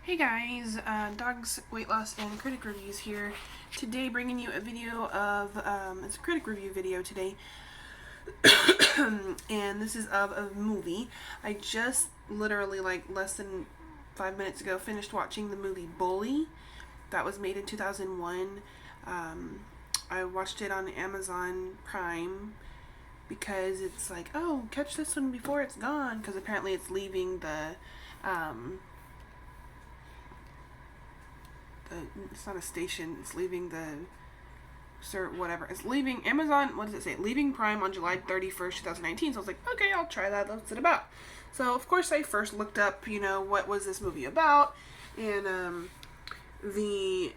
Hey guys, Dogs Weight Loss and Critic Reviews here. Today bringing you a video of, it's a critic review video today. And this is of a movie. I just literally like less than 5 minutes ago finished watching the movie Bully. That was made in 2001. I watched it on Amazon Prime because it's like, oh, catch this one before it's gone, because apparently it's leaving it's not a station, it's leaving whatever. It's leaving Amazon, what does it say? Leaving Prime on July 31st, 2019. So I was like, okay, I'll try that. What's it about? So, of course, I first looked up, what was this movie about? And the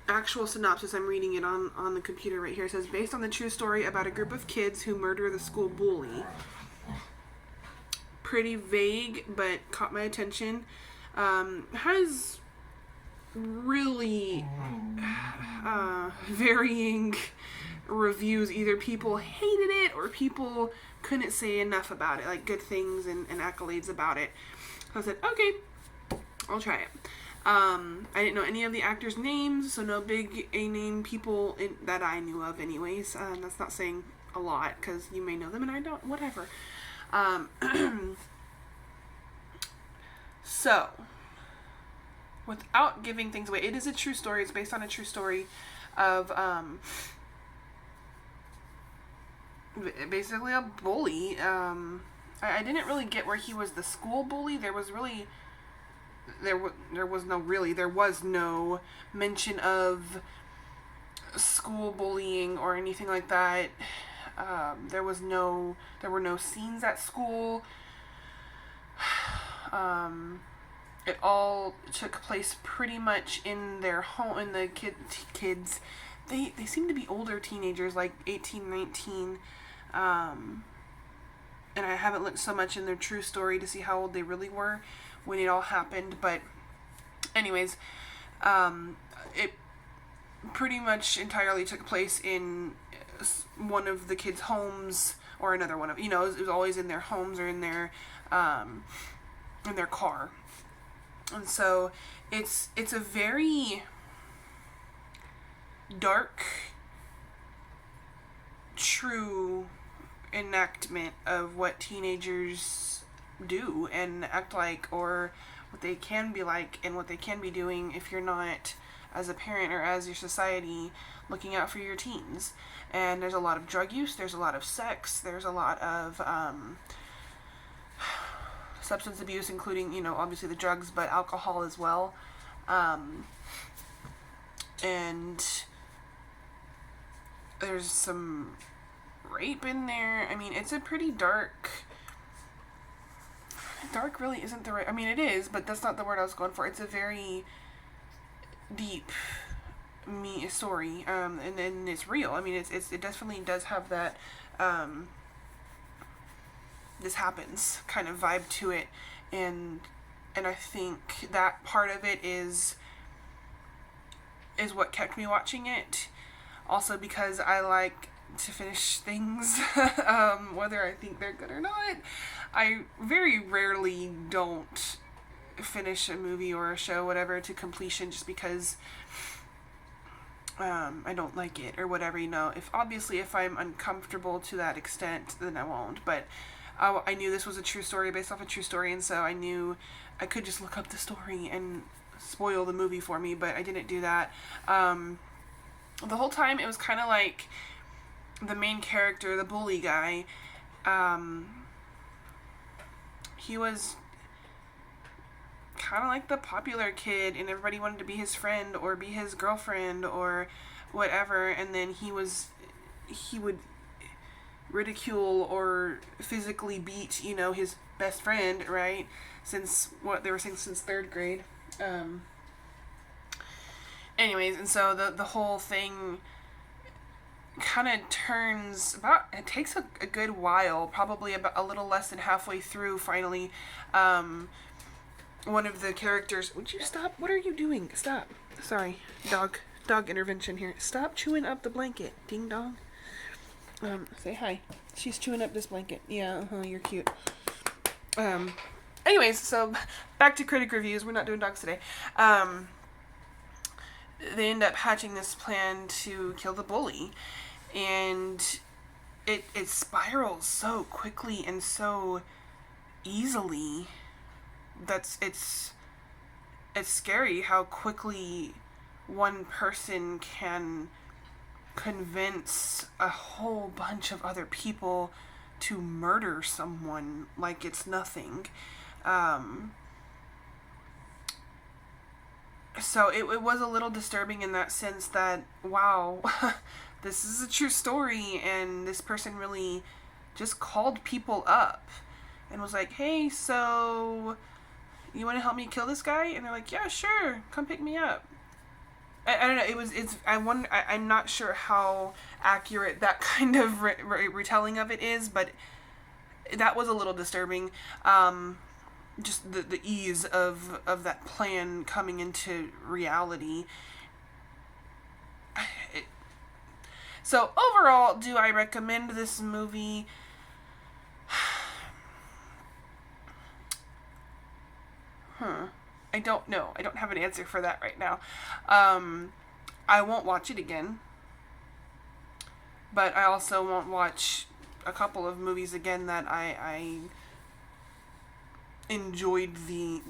actual synopsis, I'm reading it on the computer right here. It says, based on the true story about a group of kids who murder the school bully. Pretty vague, but caught my attention. Has really varying reviews. Either people hated it or people couldn't say enough about it, like good things and accolades about it. So I said, okay, I'll try it. I didn't know any of the actors' names, so no big A-name people that I knew of anyways. That's not saying a lot, because you may know them and I don't, whatever. So, without giving things away, it is a true story. It's based on a true story of basically a bully. I didn't really get where he was the school bully. There was no mention of school bullying or anything like that. There were no scenes at school. It all took place pretty much in their home, in the kids. They seem to be older teenagers, like 18, 19. And I haven't looked so much in their true story to see how old they really were when it all happened. But anyways, it pretty much entirely took place in one of the kids' homes, or another one of, it was always in their homes or in their car. And so it's a very dark, true enactment of what teenagers do and act like, or what they can be like and what they can be doing if you're not, as a parent or as your society, looking out for your teens. And there's a lot of drug use, there's a lot of sex, there's a lot of substance abuse, including, obviously the drugs, but alcohol as well. And there's some rape in there. I mean, it's a pretty dark really isn't the right, it is, but that's not the word I was going for. It's a very deep story, and it's real. It definitely does have that, this happens kind of vibe to it, and I think that part of it is what kept me watching it. Also because I like to finish things, whether I think they're good or not. I very rarely don't finish a movie or a show, whatever, to completion just because I don't like it or whatever, If I'm uncomfortable to that extent, then I won't. But I knew this was a true story based off a true story, and so I knew I could just look up the story and spoil the movie for me, but I didn't do that. The whole time it was kind of like the main character, the bully guy, he was kind of like the popular kid, and everybody wanted to be his friend or be his girlfriend or whatever, and then he would ridicule or physically beat, his best friend, right? Since third grade. Anyways, and so the whole thing kind of turns it takes a good while, probably about a little less than halfway through, finally, one of the characters, would you stop? What are you doing? Stop. Sorry, dog intervention here. Stop chewing up the blanket, ding dong. Say hi. She's chewing up this blanket. Yeah, you're cute. Anyways, so back to critic reviews. We're not doing dogs today. They end up hatching this plan to kill the bully, and it spirals so quickly and so easily. It's scary how quickly one person can convince a whole bunch of other people to murder someone like it's nothing. So it was a little disturbing in that sense that, wow, this is a true story, and this person really just called people up and was like, hey, so you want to help me kill this guy? And they're like, yeah, sure, come pick me up. I don't know, I'm not sure how accurate that kind of retelling of it is, but that was a little disturbing. Just the ease of that plan coming into reality. So overall, do I recommend this movie? I don't know. I don't have an answer for that right now. I won't watch it again. But I also won't watch a couple of movies again that I enjoyed the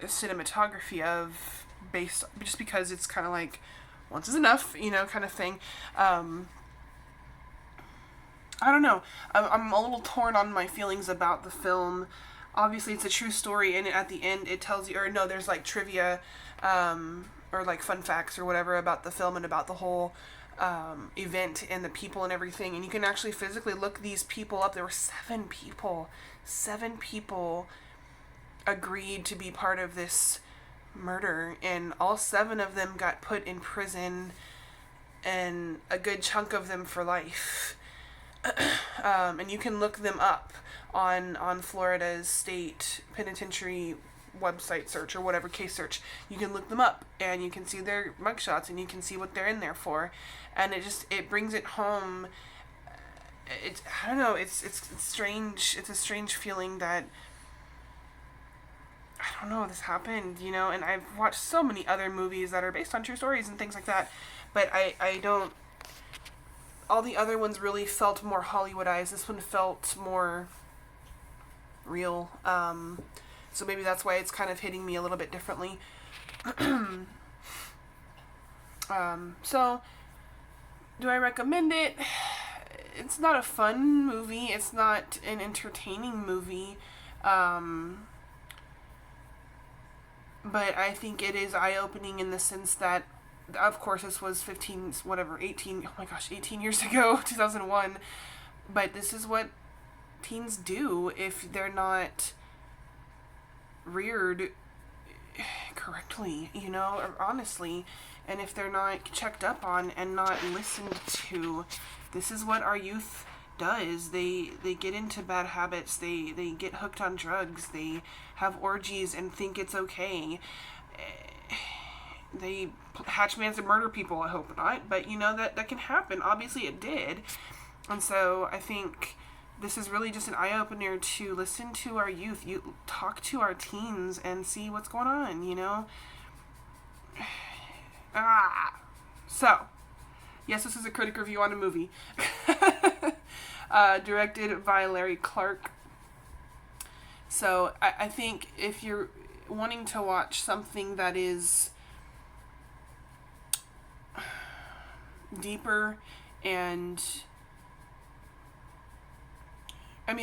cinematography of, based just because it's kind of like once is enough, kind of thing. I don't know. I'm a little torn on my feelings about the film. Obviously, it's a true story, and at the end, it tells you, or no, there's like trivia, or like fun facts or whatever about the film and about the whole event and the people and everything, and you can actually physically look these people up. There were 7 people agreed to be part of this murder, and all 7 of them got put in prison, and a good chunk of them for life. And you can look them up on Florida's state penitentiary website search or whatever case search. You can look them up and you can see their mugshots and you can see what they're in there for, and it brings it home. I don't know, it's strange. It's a strange feeling that, I don't know, this happened, and I've watched so many other movies that are based on true stories and things like that, but I don't, all the other ones really felt more Hollywoodized. This one felt more real. So maybe that's why it's kind of hitting me a little bit differently. So, do I recommend it? It's not a fun movie. It's not an entertaining movie. But I think it is eye-opening in the sense that, of course, this was 18 years ago, 2001. But this is what teens do if they're not reared correctly, or honestly, and if they're not checked up on and not listened to. This is what our youth does. They get into bad habits, they get hooked on drugs, they have orgies and think it's okay. They hatch plans to murder people. I hope not, but that can happen. Obviously it did. And so I think this is really just an eye-opener to listen to our youth. You talk to our teens and see what's going on, So, yes, this is a critic review on a movie. Directed by Larry Clark. So, I think if you're wanting to watch something that is deeper and,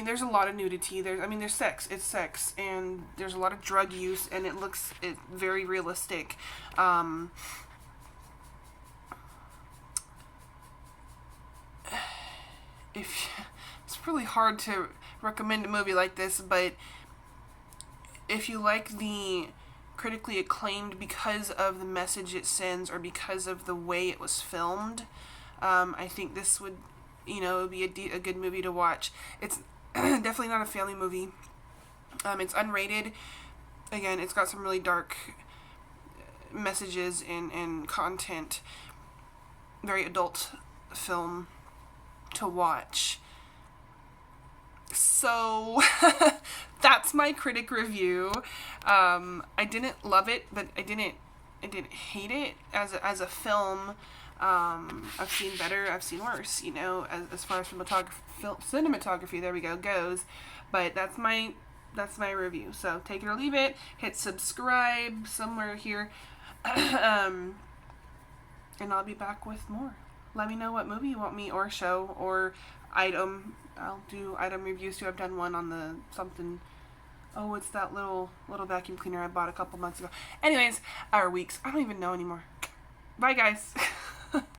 there's a lot of nudity. There's sex. It's sex. And there's a lot of drug use, and it's very realistic. It's really hard to recommend a movie like this, but if you like the critically acclaimed because of the message it sends or because of the way it was filmed, I think this would, be a good movie to watch. It's definitely not a family movie. It's unrated. Again, it's got some really dark messages and content. Very adult film to watch. So, that's my critic review. I didn't love it, but I didn't hate it as a film. I've seen better, I've seen worse, you know, as far as cinematography, there we go, goes. But that's my review. So take it or leave it. Hit subscribe somewhere here. And I'll be back with more. Let me know what movie you want me, or show, or item. I'll do item reviews too. I've done one on the something. Oh, it's that little vacuum cleaner I bought a couple months ago. Anyways, our weeks. I don't even know anymore. Bye, guys.